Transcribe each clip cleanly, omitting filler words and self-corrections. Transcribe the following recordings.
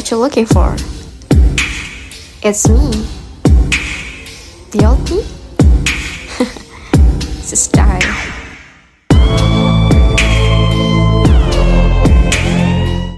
what you're looking for. It's me, the old me. It's a style.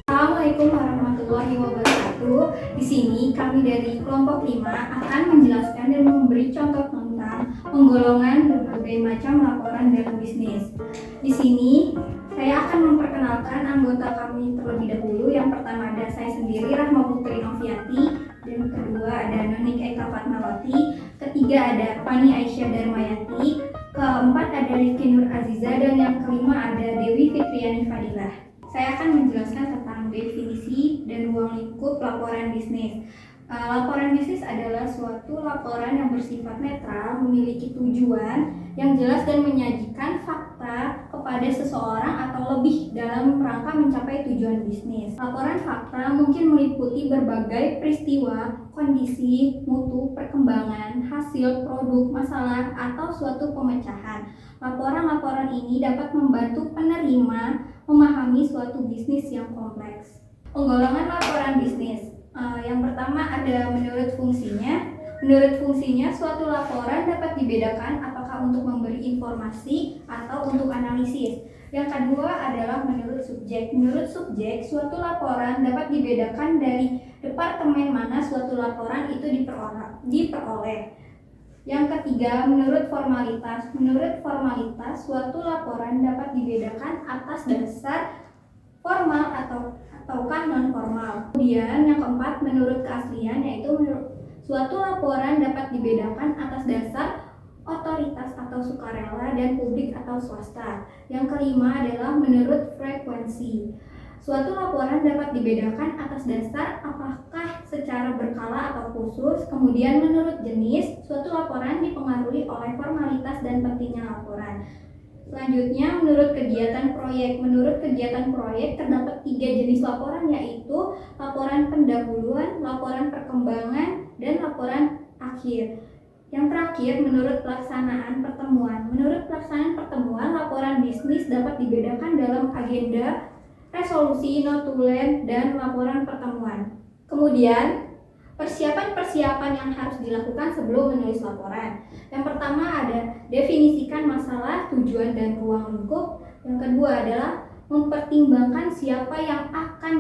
Assalamualaikum warahmatullahi wabarakatuh. Di sini kami dari kelompok 5 akan menjelaskan dan memberi contoh tentang penggolongan berbagai macam laporan dalam bisnis. Di sini saya akan memperkenalkan anggota kami terlebih dahulu. Yang pertama ada saya sendiri, Rahma Putri Novianti, dan kedua ada Nonik Eka Fatmawati, ketiga ada Fani Aisyah Darmayanti, keempat ada Rifki Nur Aziza, dan yang kelima ada Dewi Fitriani Fadilah. Saya akan menjelaskan tentang definisi dan ruang lingkup laporan bisnis. Laporan bisnis adalah suatu laporan yang bersifat netral, memiliki tujuan yang jelas dan menyajikan fakta kepada seseorang atau lebih dalam rangka mencapai tujuan bisnis. Laporan fakta mungkin meliputi berbagai peristiwa, kondisi, mutu, perkembangan, hasil, produk, masalah, atau suatu pemecahan. Laporan-laporan ini dapat membantu penerima memahami suatu bisnis yang kompleks. Penggolongan laporan bisnis. Yang pertama ada menurut fungsinya. Menurut fungsinya, suatu laporan dapat dibedakan apakah untuk memberi informasi atau untuk analisis. Yang kedua adalah menurut subjek. Menurut subjek, suatu laporan dapat dibedakan dari departemen mana suatu laporan itu diperoleh. Yang ketiga, menurut formalitas. Menurut formalitas, suatu laporan dapat dibedakan atas dasar formal ataukah non formal. Kemudian yang keempat, menurut keaslian, yaitu suatu laporan dapat dibedakan atas dasar otoritas atau sukarela dan publik atau swasta. Yang kelima adalah menurut frekuensi. Suatu laporan dapat dibedakan atas dasar apakah secara berkala atau khusus. Kemudian menurut jenis, suatu laporan dipengaruhi oleh formalitas dan pentingnya laporan. Selanjutnya, menurut kegiatan proyek. Menurut kegiatan proyek terdapat 3 jenis laporan, yaitu laporan pendahuluan, laporan perkembangan, dan laporan akhir. Yang terakhir, menurut pelaksanaan pertemuan. Menurut pelaksanaan pertemuan, laporan bisnis dapat dibedakan dalam agenda, resolusi, notulen, dan laporan pertemuan. Kemudian, persiapan-persiapan yang harus dilakukan sebelum menulis laporan. Yang pertama ada definisikan masalah, tujuan, dan ruang lingkup. Yang kedua adalah mempertimbangkan siapa yang akan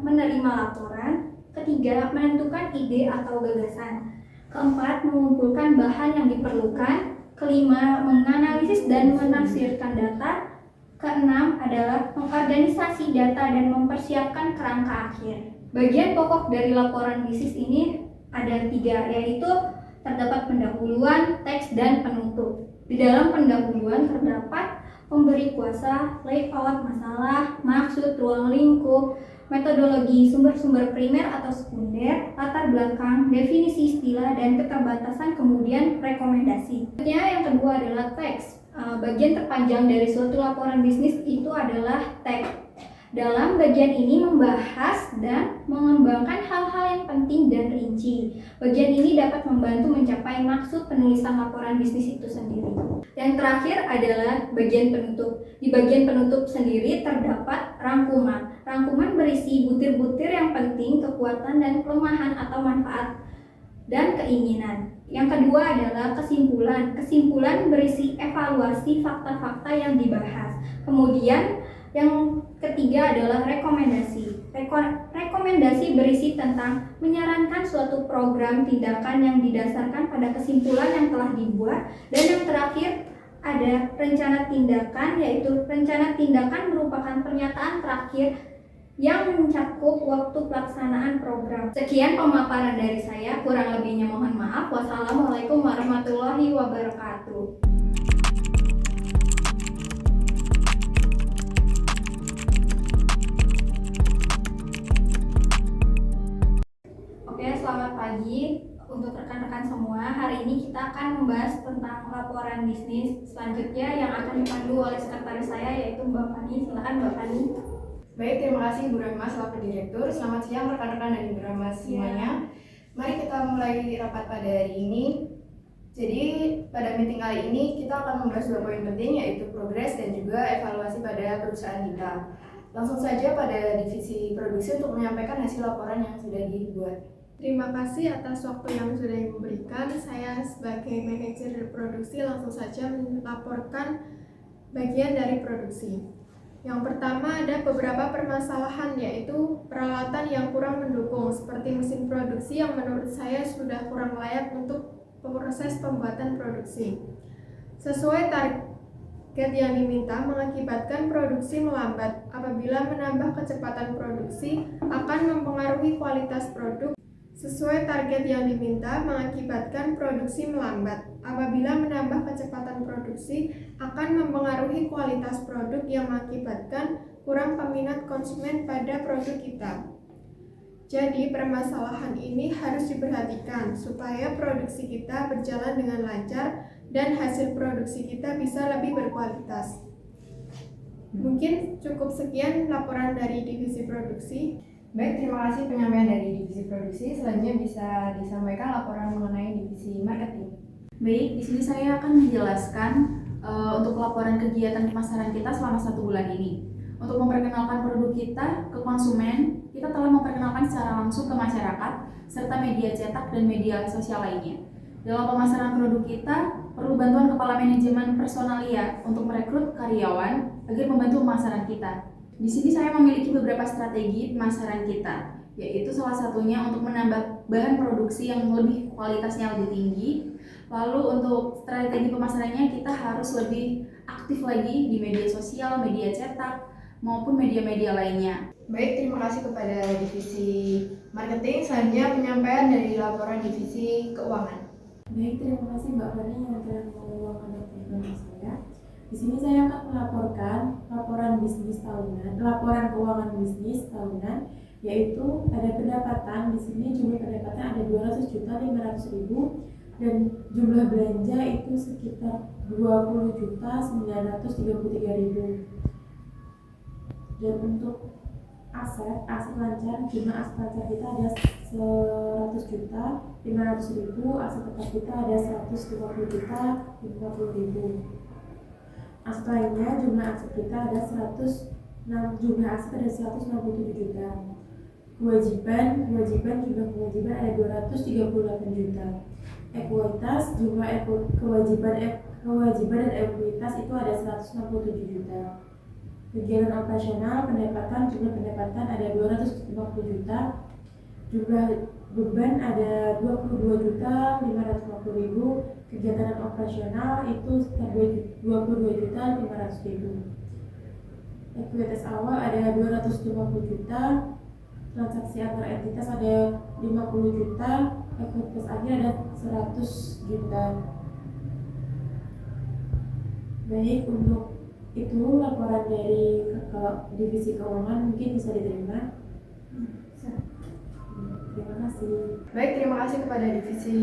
menerima laporan. Ketiga, menentukan ide atau gagasan. Keempat, mengumpulkan bahan yang diperlukan. Kelima, menganalisis dan menafsirkan data. Keenam adalah mengorganisasi data dan mempersiapkan kerangka akhir. Bagian pokok dari laporan bisnis ini ada 3, yaitu terdapat pendahuluan, teks, dan penutup. Di dalam pendahuluan terdapat pemberi kuasa, layout masalah, maksud, ruang lingkup, metodologi, sumber-sumber primer atau sekunder, latar belakang, definisi istilah, dan keterbatasan, kemudian rekomendasi. Selanjutnya yang kedua adalah teks. Bagian terpanjang dari suatu laporan bisnis itu adalah teks. Dalam bagian ini membahas dan mengembangkan hal-hal yang penting dan rinci. Bagian ini dapat membantu mencapai maksud penulisan laporan bisnis itu sendiri. Yang terakhir adalah bagian penutup. Di bagian penutup sendiri terdapat rangkuman. Rangkuman berisi butir-butir yang penting, kekuatan dan kelemahan atau manfaat dan keinginan. Yang kedua adalah kesimpulan. Kesimpulan berisi evaluasi fakta-fakta yang dibahas. Kemudian yang ketiga adalah rekomendasi. Rekomendasi berisi tentang menyarankan suatu program tindakan yang didasarkan pada kesimpulan yang telah dibuat. Dan yang terakhir ada rencana tindakan, yaitu rencana tindakan merupakan pernyataan terakhir yang mencakup waktu pelaksanaan program. Sekian pemaparan dari saya, kurang lebihnya mohon maaf. Wassalamualaikum warahmatullahi wabarakatuh. Selamat pagi untuk rekan-rekan semua. Hari ini kita akan membahas tentang laporan bisnis. Selanjutnya yang akan dipandu oleh sekretaris saya yaitu Mbak Fani. Silakan Mbak Fani. Baik, terima kasih Bu Rahma selaku Direktur. Selamat siang rekan-rekan dan Ibu Rahma semuanya. Mari kita mulai rapat pada hari ini. Jadi pada meeting kali ini kita akan membahas 2 poin penting, yaitu progres dan juga evaluasi pada perusahaan kita. Langsung saja pada divisi produksi untuk menyampaikan hasil laporan yang sudah dibuat. Terima kasih atas waktu yang sudah diberikan. Saya sebagai manajer produksi langsung saja melaporkan bagian dari produksi. Yang pertama ada beberapa permasalahan, yaitu peralatan yang kurang mendukung seperti mesin produksi yang menurut saya sudah kurang layak untuk proses pembuatan produksi. Sesuai target yang diminta mengakibatkan produksi melambat. Apabila menambah kecepatan produksi akan mempengaruhi kualitas produk. Sesuai target yang diminta mengakibatkan produksi melambat. Apabila menambah kecepatan produksi akan mempengaruhi kualitas produk yang mengakibatkan kurang peminat konsumen pada produk kita. Jadi permasalahan ini harus diperhatikan supaya produksi kita berjalan dengan lancar dan hasil produksi kita bisa lebih berkualitas. Mungkin cukup sekian laporan dari divisi produksi. Baik, terima kasih penyampaian dari divisi produksi. Selanjutnya bisa disampaikan laporan mengenai divisi marketing. Baik, di sini saya akan menjelaskan untuk laporan kegiatan pemasaran kita selama 1 bulan ini. Untuk memperkenalkan produk kita ke konsumen, kita telah memperkenalkan secara langsung ke masyarakat, serta media cetak dan media sosial lainnya. Dalam pemasaran produk kita, perlu bantuan kepala manajemen personalia untuk merekrut karyawan agar membantu pemasaran kita. Di sini saya memiliki beberapa strategi pemasaran kita, yaitu salah satunya untuk menambah bahan produksi yang lebih kualitasnya lebih tinggi. Lalu untuk strategi pemasarannya kita harus lebih aktif lagi di media sosial, media cetak, maupun media-media lainnya. Baik, terima kasih kepada divisi marketing. Selanjutnya penyampaian dari laporan divisi keuangan. Baik, terima kasih Mbak Fani yang telah meluangkan waktu saya. Di sini saya akan melaporkan laporan bisnis tahunan, laporan keuangan bisnis tahunan, yaitu ada pendapatan. Di sini jumlah pendapatan ada 200.500.000 dan jumlah belanja itu sekitar 20.933.000. Dan untuk aset lancar, jumlah aset lancar kita ada 100.500.000, aset tetap kita ada 150.050.000. Aset lainnya jumlah aset kita ada 167 juta. Kewajiban jumlah kewajiban ada 238 juta. Ekuitas jumlah kewajiban dan ekuitas itu ada 167 juta. Kegiatan operasional jumlah pendapatan ada 250 juta. Jumlah beban ada 22.550.000. Kegiatan operasional itu sekitar 22.500.000. Ekuitas awal ada 250 juta. Transaksi antar entitas ada 50 juta. Ekuitas akhir ada 100 juta. Baik, untuk itu laporan dari divisi keuangan mungkin bisa diterima. Terima kasih. Baik, terima kasih kepada divisi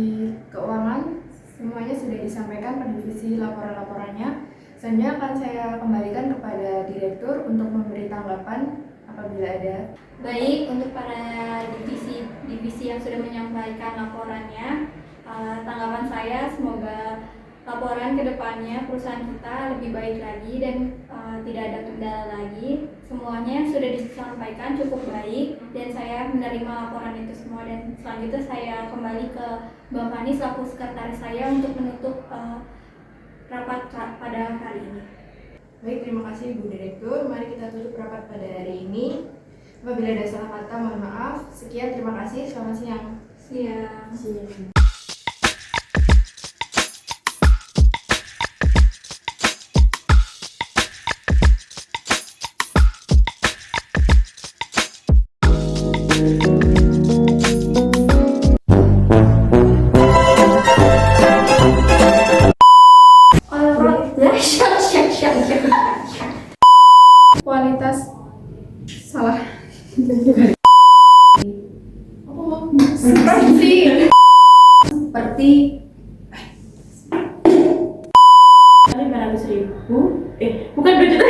keuangan. Semuanya sudah disampaikan pada divisi laporan-laporannya. Selanjutnya akan saya kembalikan kepada direktur untuk memberi tanggapan apabila ada. Baik, untuk para divisi yang sudah menyampaikan laporannya, tanggapan saya semoga laporan kedepannya perusahaan kita lebih baik lagi dan tidak ada kendala lagi. Semuanya sudah disampaikan cukup baik dan saya menerima laporan itu semua, dan selanjutnya saya kembali ke Mbak Fani selaku sekretaris saya untuk menutup rapat pada hari ini. Baik, terima kasih Bu Direktur. Mari kita tutup rapat pada hari ini. Apabila ada salah kata, mohon maaf. Sekian, terima kasih. Selamat siang. Siang. Kualitas salah. Seperti 500.000, bukan 2 juta.